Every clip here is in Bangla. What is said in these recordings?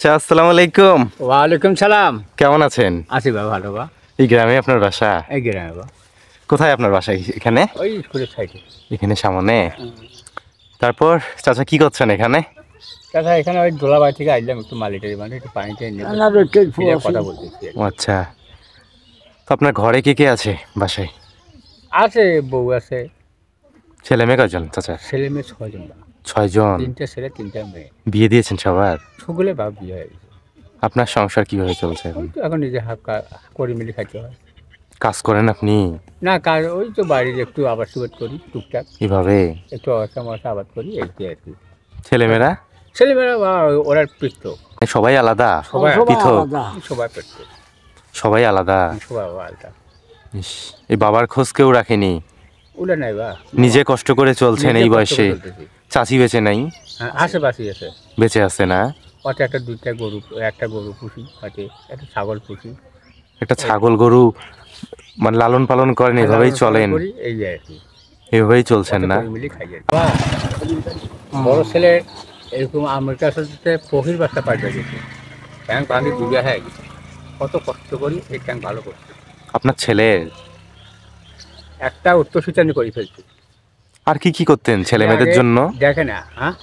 চাচা আসসালামু আলাইকুম। ওয়ালাইকুম সালাম। কেমন আছেন? আছি বা ভালো বা। এই গ্রামে আপনার বাসা? এই গ্রামে বা। কোথায় আপনার বাসা? এখানে? ওই স্কুলের সাইডে। এখানে সামনে? তারপর চাচা কি করছেন এখানে? চাচা এখানে ওই দোলাবাড়ি থেকে আসলাম, একটু মালিটারি মানে একটু পানিটা নিয়ে কথা বলতেছি। আচ্ছা, তো আপনার ঘরে কে কে আছে বাসায়? আছে, বউ আছে। ছেলে মেয়ে কয়জন চাচা? ছেলে মেয়ে 6 জন বা। 6 জন। 3টে ছেলে 3টে মেয়ে। বিয়ে দিয়েছেন সবার? সকলে বা বিয়ে হয়ে গেছে। আপনার সংসার কিভাবে চলছে এখন? এখন নিজে হাফ করে মিলে খাইতে হয়। কাজ করেন আপনি? না কাজ ওই তো বাড়ির একটু আবাদ সুবাদ করি টুকটাক এভাবে একটু অসা আবাদ করি এই আর কি। ছেলেমেয়েরা? ছেলেমেয়েরা বা ওরা পৃথক। সবাই আলাদা? সবাই পৃথক? সবাই পৃথক। সবাই আলাদা? সবাই আলাদা। এই বাবার খোঁজ কেউ রাখেনি? ওটা নাই বা। নিজে কষ্ট করে চলছেন এই বয়সে? চাচি বেঁচে নাই? আশেপাশে আছে। বেঁচে আছে না? ওতে একটা একটা গরু পুষি, ওতে একটা ছাগল পুষি। একটা ছাগল গরু মানে লালন পালন করেন, এভাবেই চলেন? এই আর কি, এভাবেই চলছেন না? বড় ছেলে এরকম আমার কাছে পহির বাচ্চা পাঠিয়ে গেছে, ট্যাঙ্ক ভাঙি ডুবে হয়ে গেছে। কত কষ্ট করি এই ট্যাঙ্ক ভালো করছে। আপনার ছেলের একটা উত্তরসূচানি করে ফেলছে। আর কি কি করতেন ছেলে মেয়েদের জন্য? দেখে না, হ্যাঁ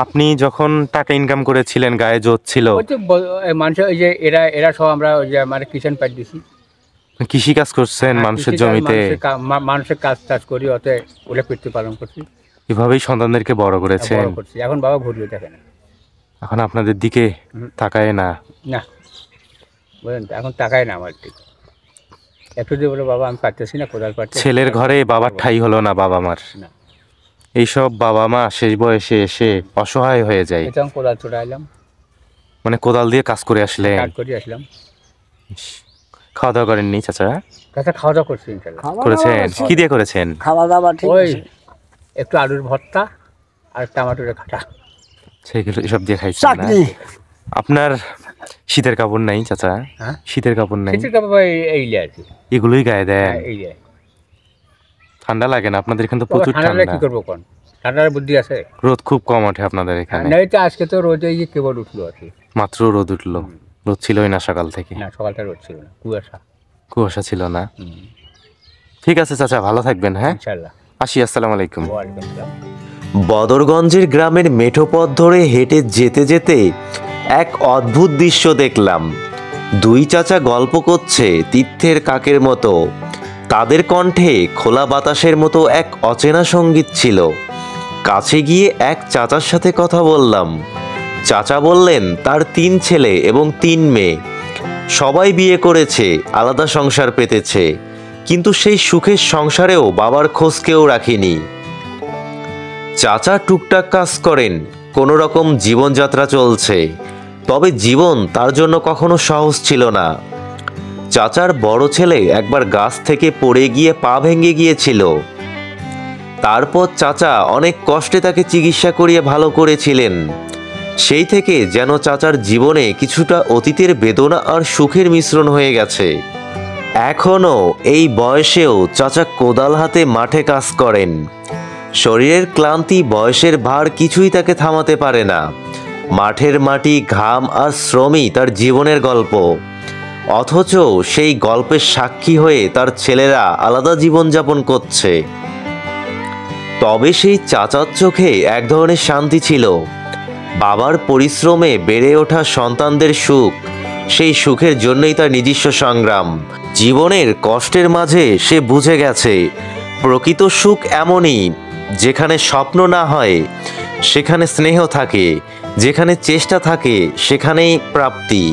আপনি যখন টাকা ইনকাম করেছিলেন, গায়ে জোর ছিল, মানুষ ওই যে এরা সব আমরা ওই যে মানে কিষাণ পাই দিছি, কৃষি কাজ করছেন মানুষের জমিতে? মানুষের কাজ টাজ করি, ওতে ওরা পেট্রো পালন করছি। এভাবেই সন্তানদেরকে বড় করেছেন? এখন বাবা ঘুরলে দেখে না, এখন আপনাদের দিকে তাকায় না? না বুঝলেন, এখন তাকায় না আমার দিকে। একটু দিয়ে বলে বাবা আমি পারতেছি না, কোদাল পারছি। ছেলের ঘরে বাবার ঠাঁই হলো না বাবা মার। এইসব বাবা মা শেষ বয়সে এসে অসহায় হয়ে যায়। কোদাল চলে আসলাম, মানে কোদাল দিয়ে কাজ করে আসলেন? কাজ করে আসলাম। খাওয়া দাওয়া করেননি চাচা? চাচা খাওয়া দাওয়া করছি ইনশাআল্লাহ। করেছেন? কি দিয়ে করেছেন খাওয়া দাওয়া? ওই একটু আলুর ভর্তা আর টমেটোর খাটা, সেগুলো এসব দিয়ে খাইছেন না? আপনার শীতের কাপড় নাই চাচা? শীতের কাপড় নাই? শীতের কাপড় এই আর কি, এগুলোই গায়ে দেন? এই যে। ঠান্ডা লাগে না আপনাদের এখানে? তো প্রচুর ঠান্ডা। কি করবো কোন, ঠান্ডার বুদ্ধি আছে? রোদ খুব কম ওঠে আপনাদের এখানে? না, এই তো আজকে তো রোদ এই যে কেবল উঠলো আর কি, মাত্র রোদ উঠলো। রোদ ছিলই না সকাল থেকে? না সকালটা রোদ ছিল না, কুয়াশা ছিল না? ঠিক আছে চাচা, ভালো থাকবেন। হ্যাঁ ইনশাআল্লাহ, আসি। আসসালামু আলাইকুম। ওয়ালাইকুম আসসালাম। বদরগঞ্জের গ্রামের মেঠো পথ ধরে হেঁটে যেতে যেতে এক অদ্ভুত দৃশ্য দেখলাম। দুই চাচা গল্প করছে তীর্থের কাকের মতো। তাদের কণ্ঠে খোলা বাতাসের মতো এক অচেনা সঙ্গীত ছিল। কাছে গিয়ে এক চাচার সাথে কথা বললাম। চাচা বললেন তার 3 ছেলে এবং 3 মেয়ে। সবাই বিয়ে করেছে, আলাদা সংসার পেতেছে, কিন্তু সেই সুখের সংসারেও বাবার খোঁজ কেউ রাখেনি। চাচা টুকটাক কাজ করেন, কোনো রকম জীবনযাত্রা চলছে। তবে জীবন তার জন্য কখনো সহজ ছিল না। চাচার বড় ছেলে একবার গাছ থেকে পড়ে গিয়ে পা ভেঙে গিয়েছিল। তারপর চাচা অনেক কষ্টে তাকে চিকিৎসা করিয়ে ভালো করেছিলেন। সেই থেকে যেন চাচার জীবনে কিছুটা অতীতের বেদনা আর সুখের মিশ্রণ হয়ে গেছে। এখনো এই বয়সেও চাচা কোদাল হাতে মাঠে কাজ করেন। শরীরের ক্লান্তি, বয়সের ভার কিছুই তাকে থামাতে পারে না। মাঠের মাটি, ঘাম আর শ্রমই তার জীবনের গল্প। অথচ সেই গল্পের সাক্ষী হয়ে তার ছেলেরা আলাদা জীবনযাপন করছে। তবে সেই চাচার চোখে এক ধরনের শান্তি ছিল। বাবার পরিশ্রমে বেড়ে ওঠা সন্তানদের সুখ, সেই সুখের জন্যই তার নিজস্ব সংগ্রাম। জীবনের কষ্টের মাঝে সে বুঝে গেছে প্রকৃত সুখ এমনই, যেখানে স্বপ্ন না হয় সেখানে স্নেহ থাকে, যেখানে চেষ্টা থাকে সেখানেই প্রাপ্তি।